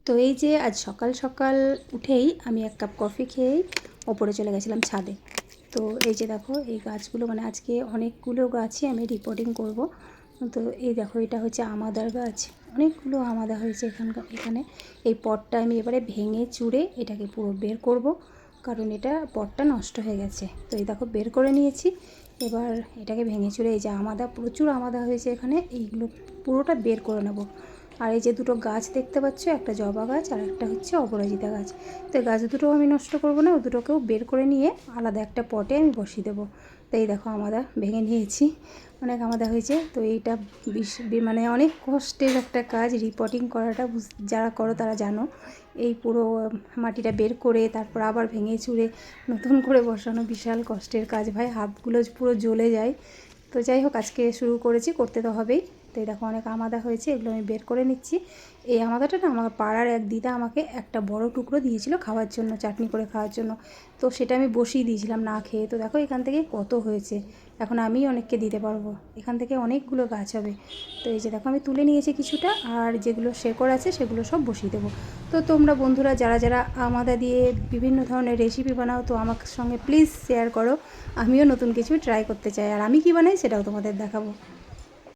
তো এই যে আজ সকাল সকাল উঠেই আমি এক কাপ কফি খেয়েই ওপরে চলে গেছিলাম ছাদে। তো এই যে দেখো এই গাছগুলো, মানে আজকে অনেকগুলো গাছই আমি রিপোর্টিং করব। তো এই দেখো এটা হচ্ছে আমাদার গাছ, অনেকগুলো আমাদা হয়েছে এখানে। এই পটটা আমি এবারে ভেঙে চুড়ে এটাকে পুরো বের করব, কারণ এটা পটটা নষ্ট হয়ে গেছে। তো এই দেখো বের করে নিয়েছি। এবার এটাকে ভেঙে চুড়ে, এই যে আমাদা, প্রচুর আমাদা হয়েছে এখানে, এইগুলো পুরোটা বের করে নেব। আর এই যে দুটো গাছ দেখতে পাচ্ছ, একটা জবা গাছ আর একটা হচ্ছে অপরাজিতা গাছ। তো গাছ দুটো আমি নষ্ট করব না, ওই দুটোকেও বের করে নিয়ে আলাদা একটা পটে আমি বসিয়ে দেবো। তো এই দেখো আমাদা ভেঙে নিয়েছি, অনেক আমাদা হয়েছে। তো এইটা মানে অনেক কষ্টের একটা কাজ, রিপোর্টিং করাটা। যারা করো তারা জানো, এই পুরো মাটিটা বের করে তারপর আবার ভেঙে চুড়ে নতুন করে বসানো বিশাল কষ্টের কাজ ভাই, হাতগুলো পুরো জ্বলে যায়। তো যাই হোক, আজকে শুরু করেছি, করতে তো হবেই। তো এই দেখো অনেক আমাদা হয়েছে, এগুলো আমি বের করে নিচ্ছি। এই আমাদাটা না আমার পাড়ার এক দিদা আমাকে একটা বড় টুকরো দিয়েছিল খাওয়ার জন্য, চাটনি করে খাওয়ার জন্য। তো সেটা আমি বসিয়ে দিয়েছিলাম না খেয়ে। তো দেখো এখান থেকে কত হয়েছে, এখন আমি অনেককে দিতে পারবো, এখান থেকে অনেকগুলো গাছ হবে। তো এই যে দেখো আমি তুলে নিয়েছি কিছুটা, আর যেগুলো শেকড় আছে সেগুলো সব বসিয়ে দেবো। তো তোমরা বন্ধুরা যারা যারা আমাদা দিয়ে বিভিন্ন ধরনের রেসিপি বানাও, তো আমার সঙ্গে প্লিজ শেয়ার করো, আমিও নতুন কিছু ট্রাই করতে চাই, আর আমি কি বানাই সেটাও তোমাদের দেখাবো।